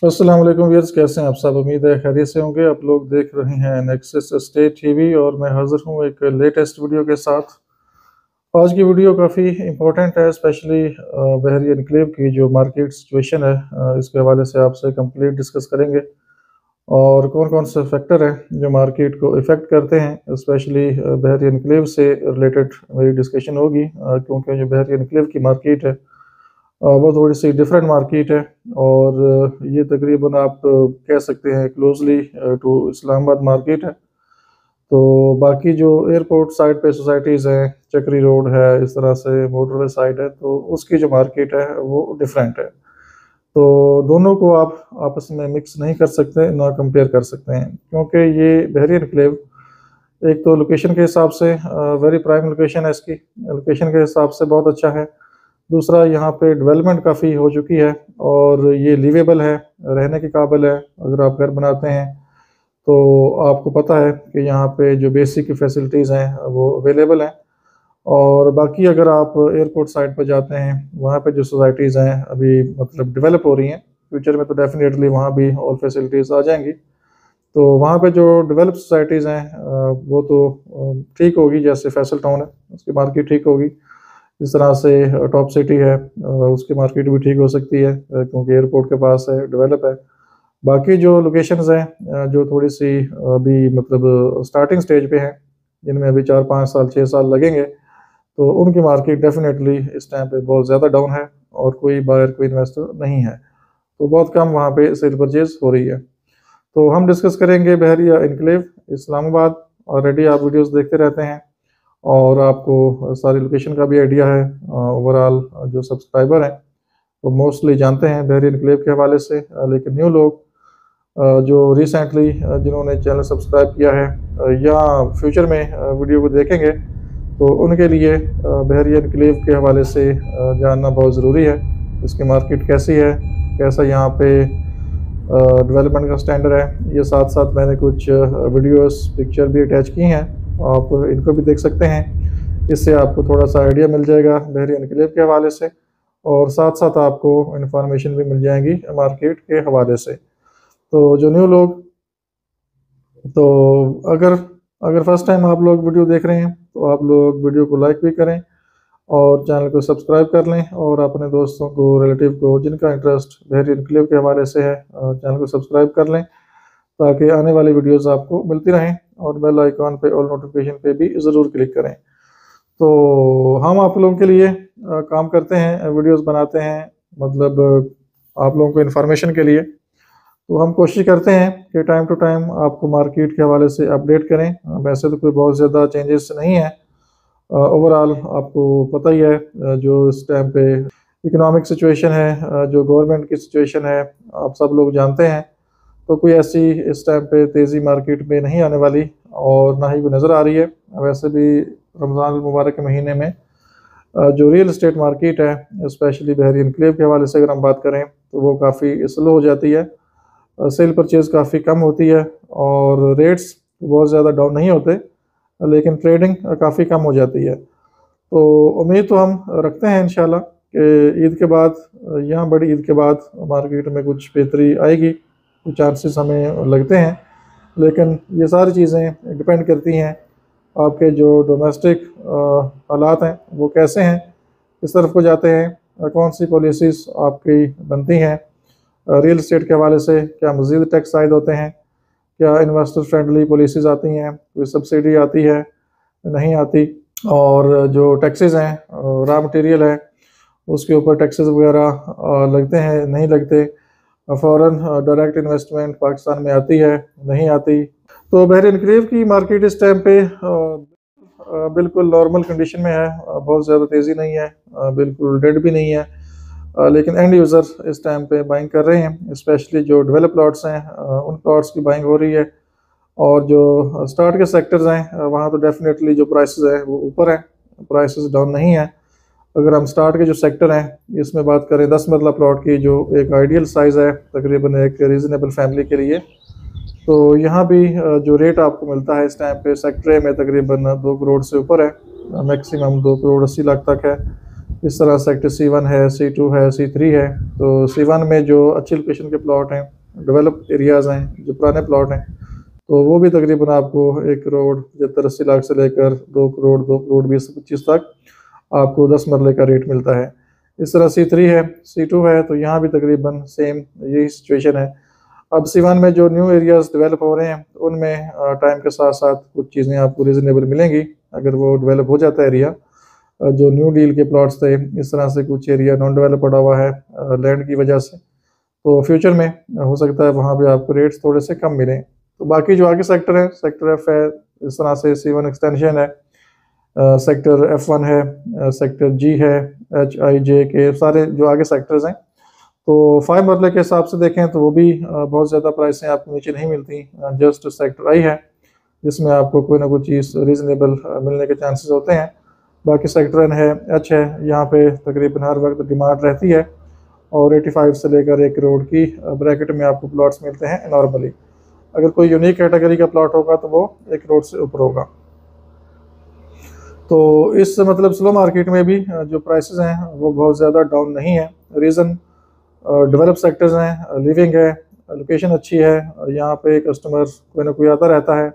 अस्सलाम वालेकुम व्यूअर्स, कैसे हैं आप सब। उम्मीद है खैरियत से होंगे। आप लोग देख रहे हैं नेक्सस स्टेट टीवी और मैं हाजिर हूं एक लेटेस्ट वीडियो के साथ। आज की वीडियो काफ़ी इम्पोर्टेंट है, स्पेशली बहरी एनक्लेव की जो मार्केट सिचुएशन है, इसके हवाले से आपसे कंप्लीट डिस्कस करेंगे और कौन कौन से फैक्टर हैं जो मार्केट को इफ़ेक्ट करते हैं। स्पेशली बहरी एनक्लेव से रिलेटेड मेरी डिस्कशन होगी, क्योंकि जो बहरी एनक्लेव की मार्केट है वो थोड़ी सी डिफरेंट मार्केट है और ये तकरीबन आप कह सकते हैं क्लोजली टू इस्लामाबाद मार्केट है। तो बाकी जो एयरपोर्ट साइड पे सोसाइटीज़ हैं, चक्री रोड है, इस तरह से मोटरवे साइड है, तो उसकी जो मार्केट है वो डिफरेंट है। तो दोनों को आप आपस में मिक्स नहीं कर सकते, ना कंपेयर कर सकते हैं, क्योंकि ये बहरी एनक्लेव एक तो लोकेशन के हिसाब से वेरी प्राइम लोकेशन है, इसकी लोकेशन के हिसाब से बहुत अच्छा है। दूसरा, यहाँ पे डेवलपमेंट काफ़ी हो चुकी है और ये लिवेबल है, रहने के काबिल है। अगर आप घर बनाते हैं तो आपको पता है कि यहाँ पे जो बेसिक फैसिलिटीज़ हैं वो अवेलेबल हैं। और बाकी अगर आप एयरपोर्ट साइड पर जाते हैं, वहाँ पे जो सोसाइटीज़ हैं अभी मतलब डेवलप हो रही हैं, फ्यूचर में तो डेफिनेटली वहाँ भी ऑल फैसिलिटीज़ आ जाएंगी। तो वहाँ पे जो डेवलप सोसाइटीज़ हैं वो तो ठीक होगी, जैसे फैसल टाउन है उसकी मार्केट ठीक होगी। इस तरह से टॉप सिटी है, उसकी मार्केट भी ठीक हो सकती है, क्योंकि एयरपोर्ट के पास है, डेवलप है। बाकी जो लोकेशंस हैं जो थोड़ी सी अभी मतलब स्टार्टिंग स्टेज पे हैं, जिनमें अभी 4-5 साल 6 साल लगेंगे, तो उनकी मार्केट डेफिनेटली इस टाइम पे बहुत ज़्यादा डाउन है और कोई बायर कोई इन्वेस्टर नहीं है, तो बहुत कम वहाँ पे सेल परचेज हो रही है। तो हम डिस्कस करेंगे बहरिया एनक्लेव इस्लामाबाद। ऑलरेडी आप वीडियोस देखते रहते हैं और आपको सारी लोकेशन का भी आइडिया है। ओवरऑल जो सब्सक्राइबर हैं वो मोस्टली जानते हैं बहरी एनक्लेव के हवाले से, लेकिन न्यू लोग जो रिसेंटली जिन्होंने चैनल सब्सक्राइब किया है या फ्यूचर में वीडियो को देखेंगे, तो उनके लिए बहरी एनक्लेव के हवाले से जानना बहुत ज़रूरी है। इसकी मार्केट कैसी है, कैसा यहाँ पे डेवलपमेंट का स्टैंडर्ड है। ये साथ साथ मैंने कुछ वीडियोस पिक्चर भी अटैच की हैं, आप इनको भी देख सकते हैं। इससे आपको थोड़ा सा आइडिया मिल जाएगा बहरी एनक्लेव के हवाले से, और साथ साथ आपको इन्फॉर्मेशन भी मिल जाएगी मार्केट के हवाले से। तो जो न्यू लोग, तो अगर अगर फर्स्ट टाइम आप लोग वीडियो देख रहे हैं तो आप लोग वीडियो को लाइक भी करें और चैनल को सब्सक्राइब कर लें, और अपने दोस्तों को, रिलेटिव को, जिनका इंटरेस्ट बहरी एनक्लेव के हवाले से है, चैनल को सब्सक्राइब कर लें, ताकि आने वाली वीडियोस आपको मिलती रहें। और बेल आइकॉन पे ऑल नोटिफिकेशन पे भी ज़रूर क्लिक करें। तो हम आप लोगों के लिए काम करते हैं, वीडियोस बनाते हैं, मतलब आप लोगों को इन्फॉर्मेशन के लिए। तो हम कोशिश करते हैं कि टाइम टू टाइम आपको मार्केट के हवाले से अपडेट करें। वैसे तो कोई बहुत ज़्यादा चेंजेस नहीं है, ओवरऑल आपको पता ही है जो इस टाइम पे इकोनॉमिक सिचुएशन है, जो गवर्नमेंट की सिचुएशन है, आप सब लोग जानते हैं। तो कोई ऐसी इस टाइम पे तेज़ी मार्केट में नहीं आने वाली और ना ही वो नज़र आ रही है। वैसे भी रमज़ान मुबारक के महीने में जो रियल इस्टेट मार्केट है, स्पेशली बहरी एनक्लेव के हवाले से अगर हम बात करें, तो वो काफ़ी स्लो हो जाती है। सेल परचेज काफ़ी कम होती है और रेट्स बहुत ज़्यादा डाउन नहीं होते, लेकिन ट्रेडिंग काफ़ी कम हो जाती है। तो उम्मीद तो हम रखते हैं इंशाल्लाह कि ईद के बाद, यहाँ बड़ी ईद के बाद मार्केट में कुछ बेहतरी आएगी, कुछ चांसेस हमें लगते हैं। लेकिन ये सारी चीज़ें डिपेंड करती हैं आपके जो डोमेस्टिक हालात हैं वो कैसे हैं, किस तरफ को जाते हैं, कौन सी पॉलिसीज़ आपकी बनती हैं रियल इस्टेट के हवाले से, क्या मज़ीद टैक्स आयद होते हैं, क्या इन्वेस्टर फ्रेंडली पॉलिसीज़ आती हैं, कोई सब्सिडी आती है, नहीं आती, और जो टैक्सेस हैं रॉ मटेरियल है उसके ऊपर टैक्सेस वगैरह लगते हैं, नहीं लगते, फॉरेन डायरेक्ट इन्वेस्टमेंट पाकिस्तान में आती है, नहीं आती। तो बहरी एनक्लेव की मार्केट इस टाइम पे बिल्कुल नॉर्मल कंडीशन में है, बहुत ज़्यादा तेज़ी नहीं है, बिल्कुल डेड भी नहीं है, लेकिन एंड यूज़र इस टाइम पे बाइंग कर रहे हैं। स्पेशली जो डेवलप प्लॉट्स हैं उन प्लॉट्स की बाइंग हो रही है, और जो स्टार्ट के सेक्टर्स हैं वहाँ तो डेफिनेटली जो प्राइसेस हैं वो ऊपर हैं, प्राइसेस डाउन नहीं है। अगर हम स्टार्ट के जो सेक्टर हैं इसमें बात करें 10 मरला प्लॉट की, जो एक आइडियल साइज़ है तकरीबन एक रीज़नेबल फैमिली के लिए, तो यहाँ भी जो रेट आपको मिलता है इस टाइम पे सेक्टर में तकरीबन 2 करोड़ से ऊपर है, मैक्सिमम 2 करोड़ 80 लाख तक है। इस तरह सेक्टर C1 है, C2 है, C3 है। तो C1 में जो अच्छी लोकेशन के प्लॉट हैं, डेवलप एरियाज़ हैं, जो पुराने प्लॉट हैं, तो वो भी तकरीबन आपको 1 करोड़ 75-80 लाख से लेकर 2 करोड़ 2 करोड़ 20-25 तक आपको 10 मरले का रेट मिलता है। इस तरह C3 है, C2 है, तो यहाँ भी तकरीबन सेम यही सिचुएशन है। अब C1 में जो न्यू एरियाज़ डेवलप हो रहे हैं उनमें टाइम के साथ साथ कुछ चीज़ें आपको रीज़नेबल मिलेंगी अगर वो डेवलप हो जाता है एरिया। जो न्यू डील के प्लॉट्स थे, इस तरह से कुछ एरिया नॉन डेवलप पड़ा हुआ है लैंड की वजह से, तो फ्यूचर में हो सकता है वहाँ पे आपको रेट्स थोड़े से कम मिलें। तो बाकी जो आगे सेक्टर है, सेक्टर F है, इस तरह से C1 एक्सटेंशन है, सेक्टर F1 है, सेक्टर G है, H, I, J के सारे जो आगे सेक्टर्स हैं। तो 5 मरले के हिसाब से देखें तो वो भी बहुत ज़्यादा प्राइसें आपको नीचे नहीं मिलती। जस्ट सेक्टर I है जिसमें आपको कोई ना कोई चीज़ रीज़नेबल मिलने के चांसेस होते हैं। बाकी सेक्टर N है, H है, यहाँ पे तकरीबन हर वक्त डिमांड रहती है और 85 से लेकर 1 करोड़ की ब्रैकेट में आपको प्लॉट्स मिलते हैं नॉर्मली। अगर कोई यूनिक कैटेगरी का प्लॉट होगा तो वो 1 करोड़ से ऊपर होगा। तो इस मतलब स्लो मार्केट में भी जो प्राइसेस हैं वो बहुत ज़्यादा डाउन नहीं है। रीज़न डेवलप सेक्टर्स हैं, लिविंग है, लोकेशन अच्छी है, यहाँ पे कस्टमर कोई ना कोई आता रहता है,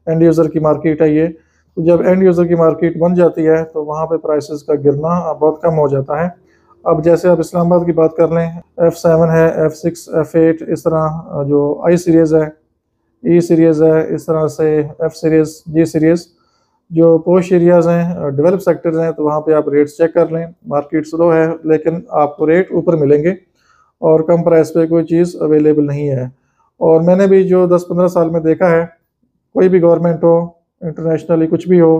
एंड यूज़र की मार्केट है ये। तो जब एंड यूज़र की मार्केट बन जाती है तो वहाँ पे प्राइसेस का गिरना बहुत कम हो जाता है। अब जैसे आप इस्लामाबाद की बात कर लें, F7 है, F6, F8, इस तरह जो I सीरीज़ है, E सीरीज़ है, इस तरह से F सीरीज़, G सीरीज़, जो पोश एरियाज़ हैं, डेवलप सेक्टर्स हैं, तो वहाँ पे आप रेट्स चेक कर लें। मार्केट स्लो है लेकिन आपको रेट ऊपर मिलेंगे और कम प्राइस पे कोई चीज़ अवेलेबल नहीं है। और मैंने भी जो 10-15 साल में देखा है, कोई भी गवर्नमेंट हो, इंटरनेशनली कुछ भी हो,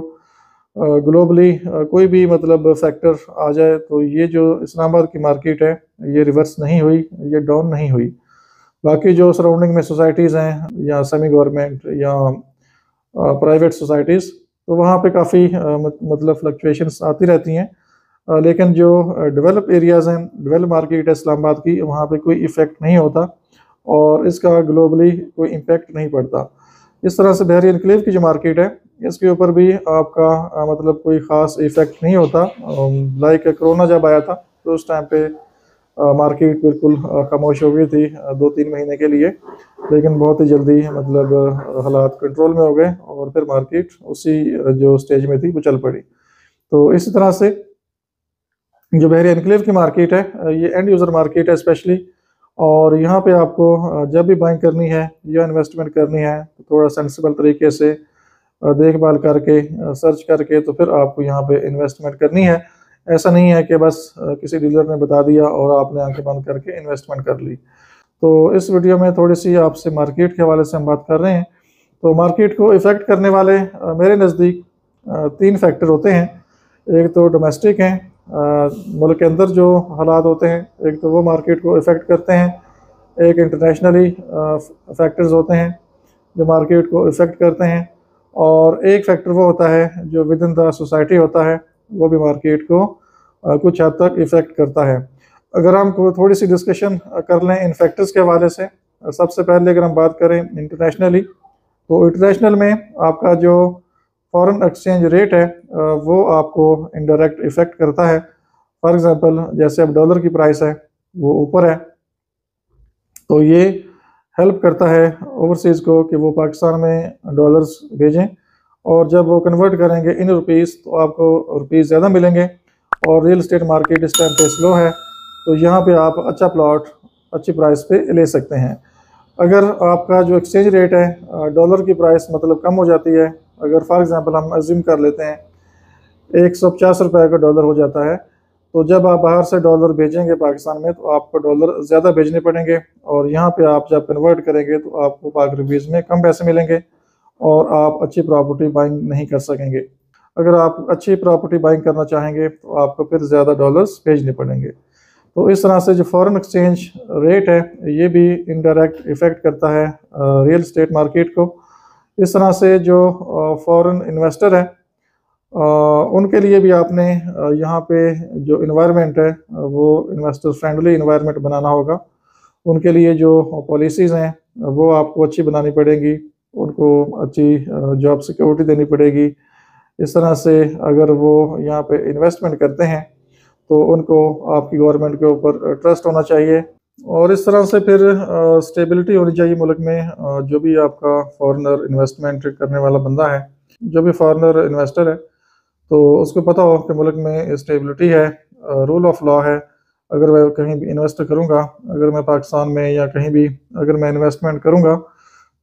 ग्लोबली कोई भी मतलब फैक्टर आ जाए, तो ये जो इस्लामाबाद की मार्केट है ये रिवर्स नहीं हुई, ये डाउन नहीं हुई। बाकी जो सराउंडिंग में सोसाइटीज़ हैं या सेमी गवर्नमेंट या प्राइवेट सोसाइटीज़, तो वहाँ पे काफ़ी मतलब फ्लक्चुएशंस आती रहती हैं। लेकिन जो डेवलप एरियाज़ हैं, डेवलप मार्केट है इस्लामाबाद की, वहाँ पे कोई इफ़ेक्ट नहीं होता और इसका ग्लोबली कोई इम्पेक्ट नहीं पड़ता। इस तरह से बहरी एनक्लेव की जो मार्केट है इसके ऊपर भी आपका मतलब कोई ख़ास इफ़ेक्ट नहीं होता। लाइक कोरोना जब आया था तो उस टाइम पे मार्केट बिल्कुल खामोश हो गई थी 2-3 महीने के लिए, लेकिन बहुत ही जल्दी मतलब हालात कंट्रोल में हो गए और फिर मार्केट उसी जो स्टेज में थी वो चल पड़ी। तो इसी तरह से जो बहरी एनक्लेव की मार्केट है ये एंड यूज़र मार्केट है स्पेशली, और यहाँ पे आपको जब भी बाइंग करनी है या इन्वेस्टमेंट करनी है तो थोड़ा सेंसिबल तरीके से देखभाल करके सर्च करके तो फिर आपको यहाँ पे इन्वेस्टमेंट करनी है। ऐसा नहीं है कि बस किसी डीलर ने बता दिया और आपने आंखें बंद करके इन्वेस्टमेंट कर ली। तो इस वीडियो में थोड़ी सी आपसे मार्केट के हवाले से हम बात कर रहे हैं। तो मार्केट को इफ़ेक्ट करने वाले मेरे नज़दीक 3 फैक्टर होते हैं। एक तो डोमेस्टिक हैं, मुल्क के अंदर जो हालात होते हैं, एक तो वो मार्केट को इफ़ेक्ट करते हैं। एक इंटरनेशनली फैक्टर्स होते हैं जो मार्केट को इफ़ेक्ट करते हैं, और एक फैक्टर वो होता है जो विद इन द सोसाइटी होता है, वो भी मार्केट को कुछ हद तक इफ़ेक्ट करता है। अगर हम थोड़ी सी डिस्कशन कर लें इन फैक्टर्स के हवाले से, सबसे पहले अगर हम बात करें इंटरनेशनली, तो इंटरनेशनल में आपका जो फॉरेन एक्सचेंज रेट है वो आपको इनडायरेक्ट इफ़ेक्ट करता है। फॉर एग्ज़ाम्पल जैसे अब डॉलर की प्राइस है वो ऊपर है, तो ये हेल्प करता है ओवरसीज़ को कि वो पाकिस्तान में डॉलर्स भेजें, और जब वो कन्वर्ट करेंगे इन रुपीज़ तो आपको रुपीज़ ज़्यादा मिलेंगे। और रियल एस्टेट मार्केट इस टाइम पे स्लो है, तो यहाँ पे आप अच्छा प्लॉट अच्छी प्राइस पे ले सकते हैं। अगर आपका जो एक्सचेंज रेट है डॉलर की प्राइस मतलब कम हो जाती है, अगर फॉर एग्ज़ाम्पल हम अज्यूम कर लेते हैं 150 रुपये का डॉलर हो जाता है, तो जब आप बाहर से डॉलर भेजेंगे पाकिस्तान में तो आपको डॉलर ज़्यादा भेजने पड़ेंगे, और यहाँ पे आप जब कन्वर्ट करेंगे तो आपको पाक रुपीज़ में कम पैसे मिलेंगे और आप अच्छी प्रॉपर्टी बाइंग नहीं कर सकेंगे। अगर आप अच्छी प्रॉपर्टी बाइंग करना चाहेंगे तो आपको फिर ज़्यादा डॉलर्स भेजने पड़ेंगे। तो इस तरह से जो फॉरेन एक्सचेंज रेट है ये भी इनडायरेक्ट इफ़ेक्ट करता है रियल एस्टेट मार्केट को। इस तरह से जो फॉरेन इन्वेस्टर है उनके लिए भी आपने यहाँ पे जो इन्वायरमेंट है वो इन्वेस्टर फ्रेंडली इन्वायरमेंट बनाना होगा। उनके लिए जो पॉलिसीज़ हैं वो आपको अच्छी बनानी पड़ेंगी, उनको अच्छी जॉब सिक्योरिटी देनी पड़ेगी। इस तरह से अगर वो यहाँ पे इन्वेस्टमेंट करते हैं तो उनको आपकी गवर्नमेंट के ऊपर ट्रस्ट होना चाहिए। और इस तरह से फिर स्टेबिलिटी होनी चाहिए मुल्क में। जो भी आपका फॉरेनर इन्वेस्टमेंट करने वाला बंदा है, जो भी फॉरेनर इन्वेस्टर है, तो उसको पता हो कि मुल्क में स्टेबिलिटी है, रूल ऑफ लॉ है। अगर मैं कहीं भी इन्वेस्ट करूंगा, अगर मैं पाकिस्तान में या कहीं भी अगर मैं इन्वेस्टमेंट करूंगा,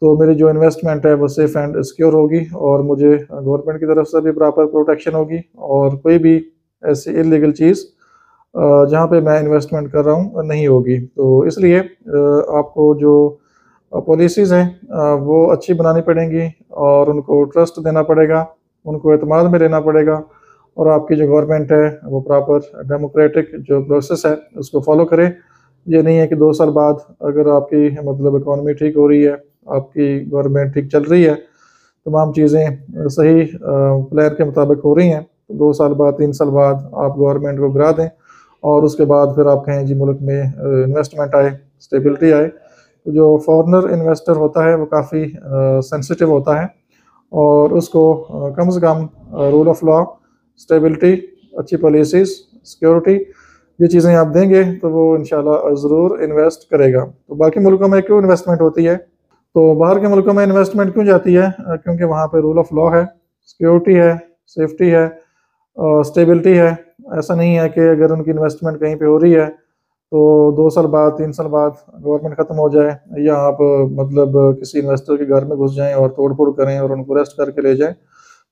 तो मेरी जो इन्वेस्टमेंट है वो सेफ़ एंड सिक्योर होगी और मुझे गवर्नमेंट की तरफ से भी प्रॉपर प्रोटेक्शन होगी। और कोई भी ऐसी इलीगल चीज़ जहाँ पे मैं इन्वेस्टमेंट कर रहा हूँ नहीं होगी। तो इसलिए आपको जो पॉलिसीज़ हैं वो अच्छी बनानी पड़ेंगी और उनको ट्रस्ट देना पड़ेगा, उनको एतमाद में लेना पड़ेगा। और आपकी जो गवर्नमेंट है वो प्रॉपर डेमोक्रेटिक जो प्रोसेस है उसको फॉलो करे। ये नहीं है कि 2 साल बाद अगर आपकी मतलब इकॉनमी ठीक हो रही है, आपकी गवर्नमेंट ठीक चल रही है, तमाम चीज़ें सही प्लान के मुताबिक हो रही हैं, तो 2 साल बाद 3 साल बाद आप गवर्नमेंट को गिरा दें और उसके बाद फिर आप कहें जी मुल्क में इन्वेस्टमेंट आए, स्टेबिलिटी आए। तो जो फॉरेनर इन्वेस्टर होता है वो काफ़ी सेंसिटिव होता है और उसको कम से कम रूल ऑफ लॉ, स्टेबिलिटी, अच्छी पॉलिसीज़, सिक्योरिटी, ये चीज़ें आप देंगे तो वो इंशाल्लाह ज़रूर इन्वेस्ट करेगा। तो बाकी मुल्कों में क्यों इन्वेस्टमेंट होती है? तो बाहर के मुल्कों में इन्वेस्टमेंट क्यों जाती है? क्योंकि वहाँ पे रूल ऑफ लॉ है, सिक्योरिटी है, सेफ्टी है, स्टेबिलिटी है। ऐसा नहीं है कि अगर उनकी इन्वेस्टमेंट कहीं पे हो रही है तो 2 साल बाद 3 साल बाद गवर्नमेंट ख़त्म हो जाए या आप मतलब किसी इन्वेस्टर के घर में घुस जाएं और तोड़ फोड़ करें और उनको अरेस्ट करके ले जाएं।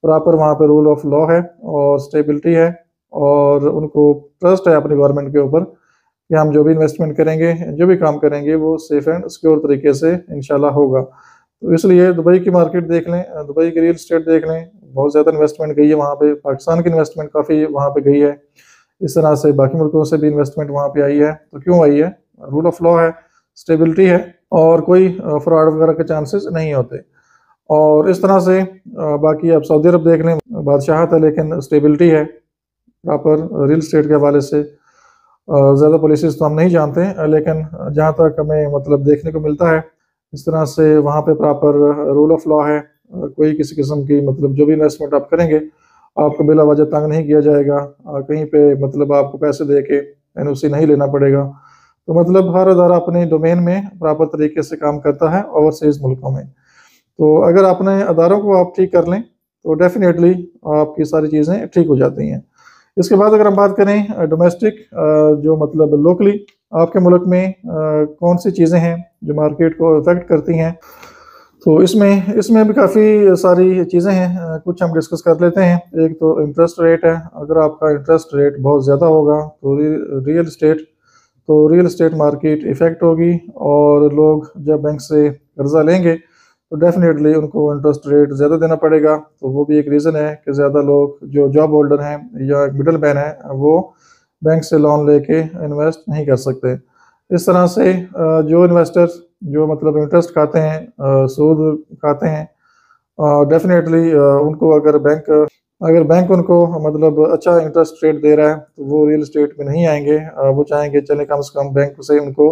प्रॉपर वहाँ पे रूल ऑफ लॉ है और स्टेबिलिटी है और उनको ट्रस्ट है अपनी गवर्नमेंट के ऊपर कि हम जो भी इन्वेस्टमेंट करेंगे, जो भी काम करेंगे वो सेफ़ एंड सिक्योर तरीके से इंशाल्लाह होगा। तो इसलिए दुबई की मार्केट देख लें, दुबई की रियल एस्टेट देख लें, बहुत ज़्यादा इन्वेस्टमेंट गई है वहाँ पे। पाकिस्तान की इन्वेस्टमेंट काफ़ी वहाँ पे गई है। इस तरह से बाकी मुल्कों से भी इन्वेस्टमेंट वहाँ पे आई है। तो क्यों आई है? रूल ऑफ लॉ है, स्टेबिलिटी है और कोई फ्रॉड वगैरह के चांसेस नहीं होते। और इस तरह से बाकी आप सऊदी अरब देख लें, बादशाहत है लेकिन स्टेबिलिटी है प्रॉपर रियल एस्टेट के हवाले से। ज़्यादा पॉलिसीज़ तो हम नहीं जानते लेकिन जहाँ तक हमें मतलब देखने को मिलता है, इस तरह से वहाँ पे प्रॉपर रूल ऑफ लॉ है। कोई किसी किस्म की मतलब जो भी इन्वेस्टमेंट आप करेंगे, आपको बिला वजह तंग नहीं किया जाएगा। कहीं पे मतलब आपको पैसे दे के एनओसी नहीं लेना पड़ेगा। तो मतलब हर अदारा अपने डोमेन में प्रॉपर तरीके से काम करता है ओवरसीज़ मुल्कों में। तो अगर अपने अदारों को आप ठीक कर लें तो डेफिनेटली आपकी सारी चीज़ें ठीक हो जाती हैं। इसके बाद अगर हम बात करें डोमेस्टिक, जो मतलब लोकली आपके मुल्क में कौन सी चीज़ें हैं जो मार्केट को इफ़ेक्ट करती हैं, तो इसमें इसमें भी काफ़ी सारी चीज़ें हैं। कुछ हम डिस्कस कर लेते हैं। एक तो इंटरेस्ट रेट है। अगर आपका इंटरेस्ट रेट बहुत ज़्यादा होगा तो रियल एस्टेट मार्केट इफ़ेक्ट होगी और लोग जब बैंक से कर्ज़ा लेंगे तो डेफिनेटली उनको इंटरेस्ट रेट ज़्यादा देना पड़ेगा। तो वो भी एक रीज़न है कि ज़्यादा लोग जो जॉब होल्डर हैं या मिडल मैन है वो बैंक से लोन लेके इन्वेस्ट नहीं कर सकते। इस तरह से जो इन्वेस्टर जो मतलब इंटरेस्ट खाते हैं, सूद खाते हैं, डेफिनेटली उनको अगर बैंक उनको मतलब अच्छा इंटरेस्ट रेट दे रहा है तो वो रियल एस्टेट में नहीं आएंगे। वो चाहेंगे चले कम से कम बैंक से उनको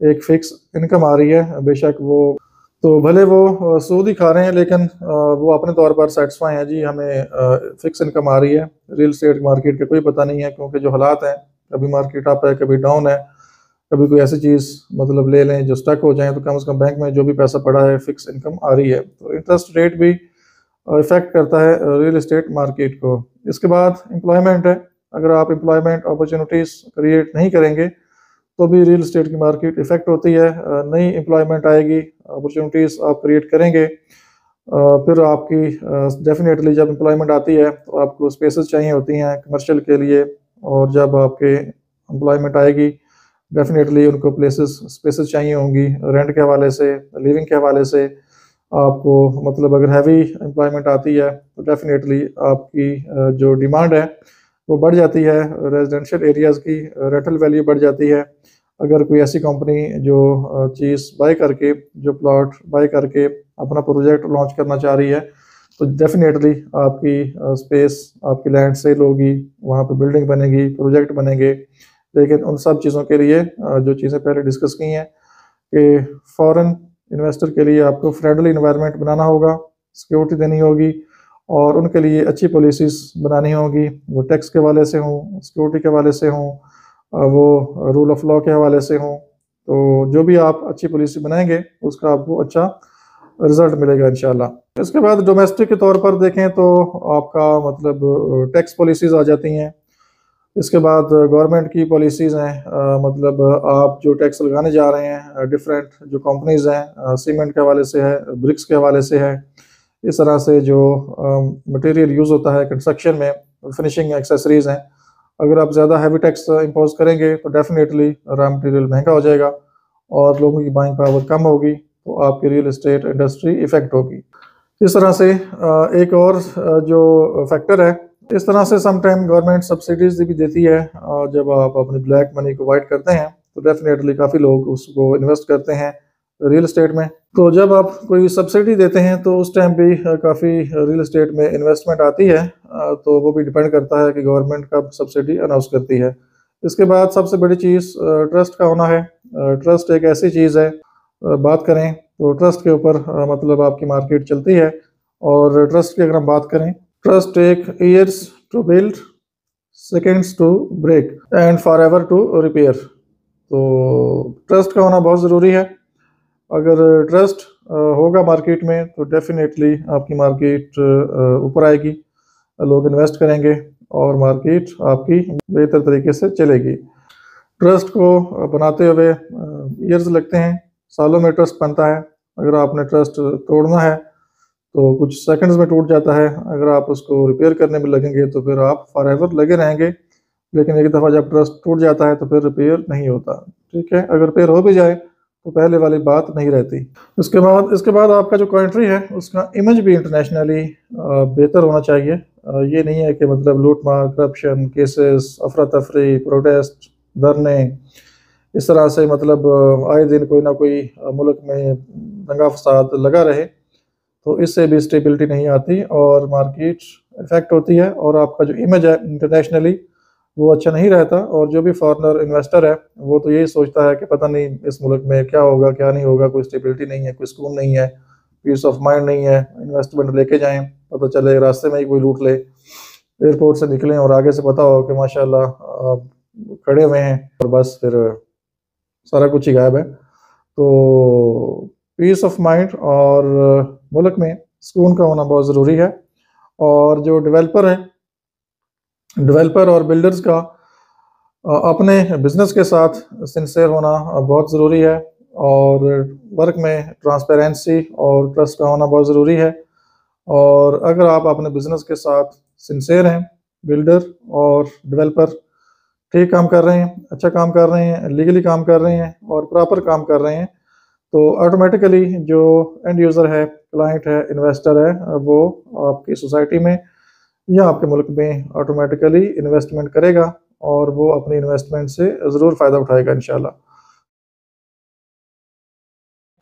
एक फ़िक्स इनकम आ रही है, बेशक वो तो भले वो सूद ही खा रहे हैं लेकिन वो अपने तौर पर सेटिस्फाई हैं जी हमें फ़िक्स इनकम आ रही है। रियल एस्टेट मार्केट का कोई पता नहीं है क्योंकि जो हालात हैं, कभी मार्केट अप है, कभी डाउन है, कभी कोई ऐसी चीज़ मतलब ले लें जो स्टक हो जाए, तो कम से कम बैंक में जो भी पैसा पड़ा है फ़िक्स इनकम आ रही है। तो इंटरेस्ट रेट भी इफ़ेक्ट करता है रियल एस्टेट मार्केट को। इसके बाद एम्प्लॉयमेंट है। अगर आप एम्प्लॉयमेंट अपॉर्चुनिटीज़ क्रिएट नहीं करेंगे तो भी रियल एस्टेट की मार्केट इफ़ेक्ट होती है। नई एम्प्लॉयमेंट आएगी, अपॉर्चुनिटीज़ आप क्रिएट करेंगे, फिर आपकी डेफिनेटली जब एम्प्लॉयमेंट आती है तो आपको स्पेसेस चाहिए होती हैं कमर्शियल के लिए। और जब आपके एम्प्लॉयमेंट आएगी डेफिनेटली उनको स्पेसेस चाहिए होंगी रेंट के हवाले से, लिविंग के हवाले से। आपको मतलब अगर हैवी एम्प्लॉयमेंट आती है तो डेफिनेटली आपकी जो डिमांड है वो बढ़ जाती है। रेजिडेंशियल एरियाज़ की रेंटल वैल्यू बढ़ जाती है। अगर कोई ऐसी कंपनी जो चीज़ बाय करके, जो प्लॉट बाय करके अपना प्रोजेक्ट लॉन्च करना चाह रही है तो डेफिनेटली आपकी स्पेस, आपकी लैंड सेल होगी, वहाँ पे बिल्डिंग बनेगी, प्रोजेक्ट बनेंगे। लेकिन उन सब चीज़ों के लिए जो चीज़ें पहले डिस्कस की हैं कि फॉरेन इन्वेस्टर के लिए आपको फ्रेंडली इन्वायरमेंट बनाना होगा, सिक्योरिटी देनी होगी और उनके लिए अच्छी पॉलिसीज़ बनानी होंगी, वो टैक्स के हवाले से हों, सिक्योरिटी के हवाले से हों, वो रूल ऑफ लॉ के हवाले से हों। तो जो भी आप अच्छी पॉलिसी बनाएंगे उसका आपको अच्छा रिजल्ट मिलेगा इंशाल्लाह। इसके बाद डोमेस्टिक के तौर पर देखें तो आपका मतलब टैक्स पॉलिसीज़ आ जाती हैं। इसके बाद गवर्नमेंट की पॉलिसीज़ हैं, मतलब आप जो टैक्स लगाने जा रहे हैं, डिफरेंट जो कंपनीज़ हैं, सीमेंट के हवाले से है, ब्रिक्स के हवाले से है, इस तरह से जो मटेरियल यूज़ होता है कंस्ट्रक्शन में, फिनिशिंग एक्सेसरीज़ हैं, अगर आप ज़्यादा हैवी टैक्स इम्पोज करेंगे तो डेफिनेटली रॉ मटेरियल महंगा हो जाएगा और लोगों की बाइंग पावर कम होगी, तो आपकी रियल एस्टेट इंडस्ट्री इफ़ेक्ट होगी। इस तरह से एक और जो फैक्टर है, इस तरह से समटाइम गवर्नमेंट सब्सिडीज़ भी देती है। जब आप अपनी ब्लैक मनी को वाइट करते हैं तो डेफिनेटली काफ़ी लोग उसको इन्वेस्ट करते हैं रियल एस्टेट में। तो जब आप कोई सब्सिडी देते हैं तो उस टाइम भी काफ़ी रियल एस्टेट में इन्वेस्टमेंट आती है, तो वो भी डिपेंड करता है कि गवर्नमेंट कब सब्सिडी अनाउंस करती है। इसके बाद सबसे बड़ी चीज़ ट्रस्ट का होना है। ट्रस्ट एक ऐसी चीज़ है, बात करें तो ट्रस्ट के ऊपर मतलब आपकी मार्केट चलती है। और ट्रस्ट की अगर हम बात करें, trust take years to build, seconds to break and forever to repair. तो ट्रस्ट का होना बहुत ज़रूरी है। अगर ट्रस्ट होगा मार्केट में तो डेफिनेटली आपकी मार्केट ऊपर आएगी, लोग इन्वेस्ट करेंगे और मार्केट आपकी बेहतर तरीके से चलेगी। ट्रस्ट को बनाते हुए ईयर्स लगते हैं, सालों में ट्रस्ट बनता है। अगर आपने ट्रस्ट तोड़ना है तो कुछ सेकंड्स में टूट जाता है, अगर आप उसको रिपेयर करने में लगेंगे तो फिर आप फॉर एवर लगे रहेंगे। लेकिन एक दफ़ा जब ट्रस्ट टूट जाता है तो फिर रिपेयर नहीं होता, ठीक है। अगर रिपेयर हो भी जाए तो पहले वाली बात नहीं रहती। इसके बाद आपका जो कंट्री है उसका इमेज भी इंटरनेशनली बेहतर होना चाहिए। ये नहीं है कि मतलब लूट मार, करप्शन केसेस, अफरा तफरी, प्रोटेस्ट, धरने, इस तरह से मतलब आए दिन कोई ना कोई मुल्क में दंगा फसाद लगा रहे, तो इससे भी स्टेबिलिटी नहीं आती और मार्केट इफेक्ट होती है और आपका जो इमेज है इंटरनेशनली वो अच्छा नहीं रहता। और जो भी फॉरेनर इन्वेस्टर है वो तो यही सोचता है कि पता नहीं इस मुल्क में क्या होगा क्या नहीं होगा, कोई स्टेबिलिटी नहीं है, कोई सुकून नहीं है, पीस ऑफ माइंड नहीं है। इन्वेस्टमेंट लेके जाएं, पता चले रास्ते में ही कोई लूट ले, एयरपोर्ट से निकलें और आगे से पता हो कि माशाल्लाह खड़े हुए हैं और बस फिर सारा कुछ ही गायब है। तो पीस ऑफ माइंड और मुल्क में सुकून का होना बहुत ज़रूरी है। और जो डेवलपर और बिल्डर्स का अपने बिजनेस के साथ सिंसियर होना बहुत ज़रूरी है और वर्क में ट्रांसपेरेंसी और ट्रस्ट का होना बहुत ज़रूरी है। और अगर आप अपने बिजनेस के साथ सिंसियर हैं, बिल्डर और डेवलपर ठीक काम कर रहे हैं, अच्छा काम कर रहे हैं, लीगली काम कर रहे हैं और प्रॉपर काम कर रहे हैं, तो ऑटोमेटिकली जो एंड यूज़र है, क्लाइंट है, इन्वेस्टर है, वो आपकी सोसाइटी में या आपके मुल्क में ऑटोमेटिकली इन्वेस्टमेंट करेगा और वो अपनी इन्वेस्टमेंट से ज़रूर फ़ायदा उठाएगा इंशाल्लाह।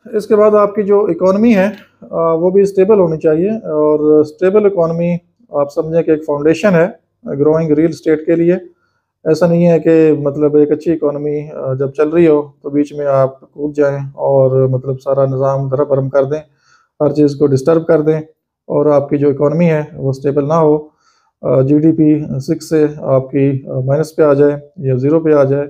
इसके बाद आपकी जो इकॉनमी है वो भी स्टेबल होनी चाहिए। और स्टेबल इकॉनमी आप समझें कि एक फाउंडेशन है ग्रोइंग रियल स्टेट के लिए। ऐसा नहीं है कि मतलब एक अच्छी इकॉनमी जब चल रही हो तो बीच में आप कूद जाएं और मतलब सारा निज़ाम धरा भरम कर दें, हर चीज़ को डिस्टर्ब कर दें और आपकी जो इकॉनमी है वो स्टेबल ना हो, जीडीपी 6 से आपकी माइनस पे आ जाए या ज़ीरो पे आ जाए।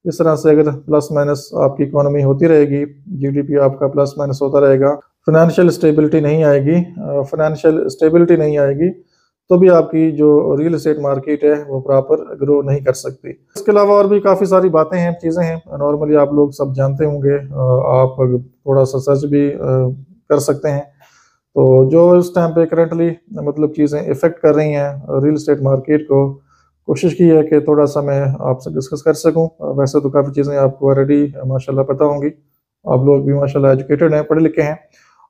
इस तरह से अगर प्लस माइनस आपकी इकॉनमी होती रहेगी, जीडीपी आपका प्लस माइनस होता रहेगा, फाइनेंशियल स्टेबिलिटी नहीं आएगी, तो भी आपकी जो रियल एस्टेट मार्केट है वो प्रॉपर ग्रो नहीं कर सकती। इसके अलावा और भी काफ़ी सारी बातें हैं, चीज़ें हैं, नॉर्मली आप लोग सब जानते होंगे, आप थोड़ा सा सर्च भी कर सकते हैं। तो जो इस टाइम पे करंटली मतलब चीज़ें इफ़ेक्ट कर रही हैं रियल एस्टेट मार्केट को, कोशिश की है कि थोड़ा सा मैं आपसे डिस्कस कर सकूं। वैसे तो काफ़ी चीज़ें आपको ऑलरेडी माशाल्लाह पता होंगी, आप लोग भी माशाल्लाह एजुकेटेड हैं, पढ़े लिखे हैं।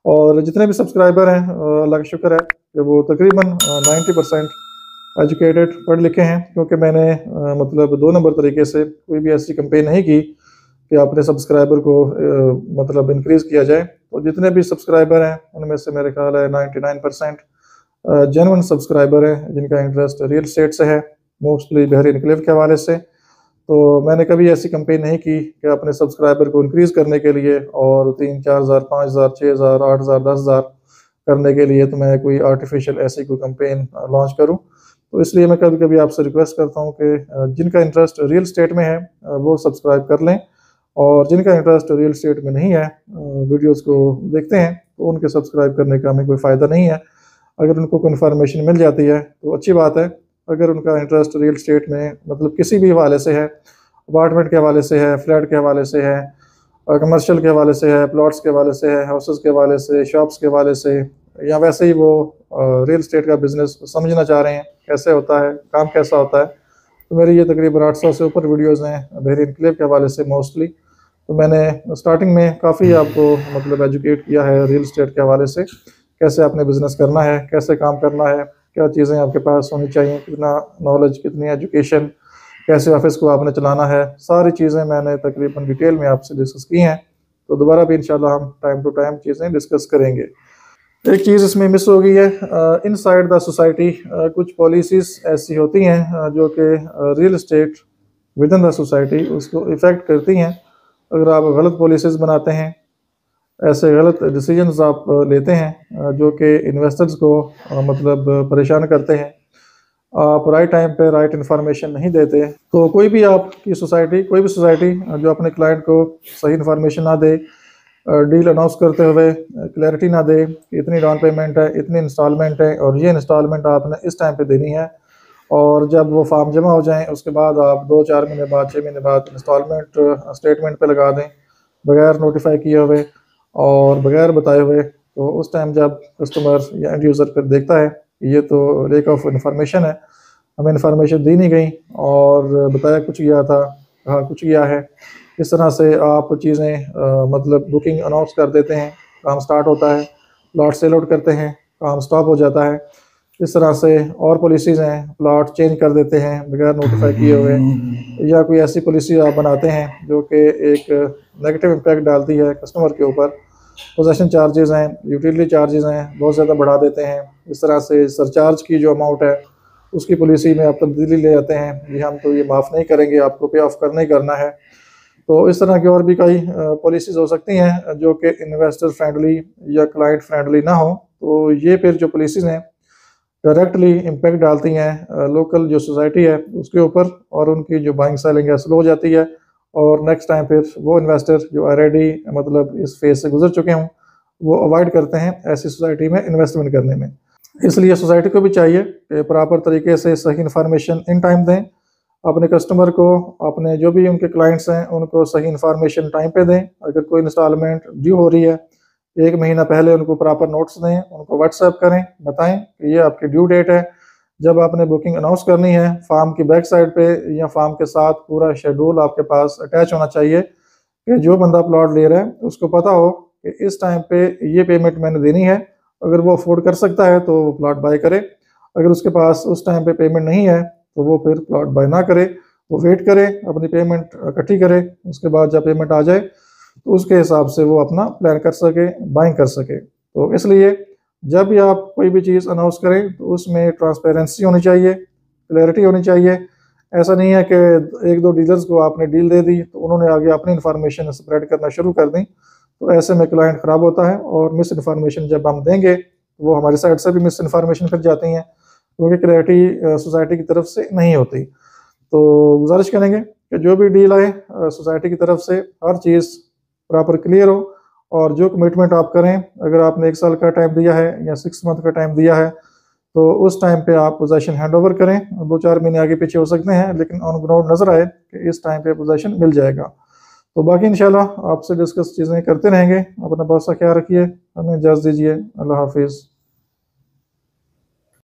और जितने भी सब्सक्राइबर हैं अल्लाह का शुक्र है कि वो तकरीबन 90% एजुकेटेड पढ़े लिखे हैं, क्योंकि मैंने मतलब 2 नंबर तरीके से कोई भी ऐसी कंपेन नहीं की कि अपने सब्सक्राइबर को मतलब इंक्रीज़ किया जाए। तो जितने भी सब्सक्राइबर हैं उनमें से मेरे ख्याल है 99% जेन्युइन सब्सक्राइबर हैं जिनका इंटरेस्ट रियल एस्टेट से है, मोस्टली बहरी इनक्लेव के हवाले से। तो मैंने कभी ऐसी कंपेन नहीं की कि अपने सब्सक्राइबर को इंक्रीज़ करने के लिए और 3-4 हज़ार, 5 हज़ार, 6 हज़ार, 8 हज़ार, 10 हज़ार करने के लिए तो मैं कोई आर्टिफिशियल ऐसी कोई कैंपेन लॉन्च करूं। तो इसलिए मैं कभी कभी आपसे रिक्वेस्ट करता हूं कि जिनका इंटरेस्ट रियल स्टेट में है वो सब्सक्राइब कर लें, और जिनका इंटरेस्ट रियल स्टेट में नहीं है वीडियोस को देखते हैं तो उनके सब्सक्राइब करने का हमें कोई फ़ायदा नहीं है। अगर उनको कोई इन्फॉर्मेशन मिल जाती है तो अच्छी बात है। अगर उनका इंटरेस्ट रियल स्टेट में मतलब किसी भी हवाले से है, अपार्टमेंट के हवाले से है, फ्लैट के हवाले से है, कमर्शियल के हवाले से है, प्लॉट्स के हवाले से है, हाउसेस के हवाले से, शॉप्स के हवाले से, या वैसे ही वो रियल स्टेट का बिज़नेस समझना चाह रहे हैं कैसे होता है, काम कैसा होता है, तो मेरी ये तकरीबन 800 से ऊपर वीडियोज़ हैं बहरीन इनकलेव के हवाले से मोस्टली। तो मैंने स्टार्टिंग में काफ़ी आपको मतलब एजुकेट किया है रियल स्टेट के हवाले से, कैसे आपने बिज़नेस करना है, कैसे काम करना है, क्या चीज़ें आपके पास होनी चाहिए, कितना नॉलेज, कितनी एजुकेशन, कैसे ऑफिस को आपने चलाना है, सारी चीज़ें मैंने तकरीबन डिटेल में आपसे डिस्कस की हैं। तो दोबारा भी इंशाल्लाह हम टाइम टू टाइम चीज़ें डिस्कस करेंगे। एक चीज़ इसमें मिस हो गई है, इनसाइड द सोसाइटी कुछ पॉलिसीज़ ऐसी होती हैं जो कि real estate with in the society उसको इफ़ेक्ट करती हैं। अगर आप गलत पॉलिसीज़ बनाते हैं, ऐसे गलत डिसीजंस आप लेते हैं जो कि इन्वेस्टर्स को मतलब परेशान करते हैं, आप राइट टाइम पे राइट इन्फॉर्मेशन नहीं देते, तो कोई भी आपकी सोसाइटी, कोई भी सोसाइटी जो अपने क्लाइंट को सही इन्फॉर्मेशन ना दे, डील अनाउंस करते हुए क्लैरिटी ना दे कि इतनी डाउन पेमेंट है, इतनी इंस्टॉलमेंट है और ये इंस्टॉलमेंट आपने इस टाइम पे देनी है, और जब वो फॉर्म जमा हो जाएं उसके बाद आप 2-4 महीने बाद, 6 महीने बाद इंस्टॉलमेंट स्टेटमेंट पे लगा दें बगैर नोटिफाई किए हुए और बगैर बताए हुए, तो उस टाइम जब कस्टमर या एंड यूज़र फिर देखता है ये तो लैक ऑफ इन्फॉर्मेशन है, हमें इन्फॉर्मेशन दी नहीं गई और बताया कुछ गया था, कहा कुछ गया है, इस तरह से आप चीज़ें मतलब बुकिंग अनाउंस कर देते हैं, काम स्टार्ट होता है, प्लॉट सेल आउट करते हैं, काम स्टॉप हो जाता है। इस तरह से और पॉलिसीज़ हैं, प्लॉट चेंज कर देते हैं बगैर नोटिफाई किए हुए, या कोई ऐसी पॉलिसी आप बनाते हैं जो कि एक नेगेटिव इम्पैक्ट डालती है कस्टमर के ऊपर। पोजेसन चार्जेस हैं, यूटिलिटी चार्जेस हैं, बहुत ज़्यादा बढ़ा देते हैं। इस तरह से सरचार्ज की जो अमाउंट है उसकी पॉलिसी में आप तब्दीली ले आते हैं, जी हम तो ये माफ़ नहीं करेंगे, आपको पे ऑफ करना ही करना है। तो इस तरह की और भी कई पॉलिसीज़ हो सकती हैं जो कि इन्वेस्टर फ्रेंडली या क्लाइंट फ्रेंडली ना हो। तो ये फिर जो पॉलिसीज़ हैं डायरेक्टली इम्पैक्ट डालती हैं लोकल जो सोसाइटी है उसके ऊपर, और उनकी जो बाइंग सेलिंग है स्लो हो जाती है, और नेक्स्ट टाइम फिर वो इन्वेस्टर जो ऑलरेडी मतलब इस फेज से गुजर चुके हों वो अवॉइड करते हैं ऐसी सोसाइटी में इन्वेस्टमेंट करने में। इसलिए सोसाइटी को भी चाहिए कि प्रॉपर तरीके से सही इन्फॉर्मेशन इन टाइम दें अपने कस्टमर को, अपने जो भी उनके क्लाइंट्स हैं उनको सही इन्फॉर्मेशन टाइम पे दें। अगर कोई इंस्टॉलमेंट ड्यू हो रही है 1 महीना पहले उनको प्रॉपर नोट्स दें, उनको व्हाट्सएप करें, बताएं कि ये आपकी ड्यू डेट है। जब आपने बुकिंग अनाउंस करनी है फॉर्म की बैक साइड पे या फॉर्म के साथ पूरा शेड्यूल आपके पास अटैच होना चाहिए कि जो बंदा प्लॉट ले रहा है उसको पता हो कि इस टाइम पे ये पेमेंट मैंने देनी है। अगर वो अफोर्ड कर सकता है तो वो प्लॉट बाय करे, अगर उसके पास उस टाइम पे पेमेंट नहीं है तो वो फिर प्लॉट बाय ना करे, वो वेट करे, अपनी पेमेंट इकट्ठी करे, उसके बाद जब पेमेंट आ जाए तो उसके हिसाब से वो अपना प्लान कर सके, बाइंग कर सके। तो इसलिए जब भी आप कोई भी चीज़ अनाउंस करें तो उसमें ट्रांसपेरेंसी होनी चाहिए, क्लैरिटी होनी चाहिए। ऐसा नहीं है कि 1-2 डीलर्स को आपने डील दे दी तो उन्होंने आगे अपनी इन्फॉर्मेशन स्प्रेड करना शुरू कर दी, तो ऐसे में क्लाइंट ख़राब होता है और मिस इन्फॉर्मेशन जब हम देंगे वो हमारी साइड से भी मिस इन्फॉर्मेशन फिर जाती हैं, क्योंकि क्लैरिटी सोसाइटी की तरफ से नहीं होती। तो गुजारिश करेंगे कि जो भी डील आए सोसाइटी की तरफ से हर चीज़ प्रॉपर क्लियर हो, और जो कमिटमेंट आप करें, अगर आपने 1 साल का टाइम दिया है या 6 मंथ का टाइम दिया है तो उस टाइम पे आप पोजीशन हैंड ओवर करें। 2-4 महीने आगे पीछे हो सकते हैं लेकिन ऑन ग्राउंड नज़र आए कि इस टाइम पे पोजीशन मिल जाएगा। तो बाकी इंशाल्लाह आपसे डिस्कस चीज़ें करते रहेंगे। अपना बहुत सा ख्याल रखिए, हमें इजाज़त दीजिए। अल्लाह हाफिज़।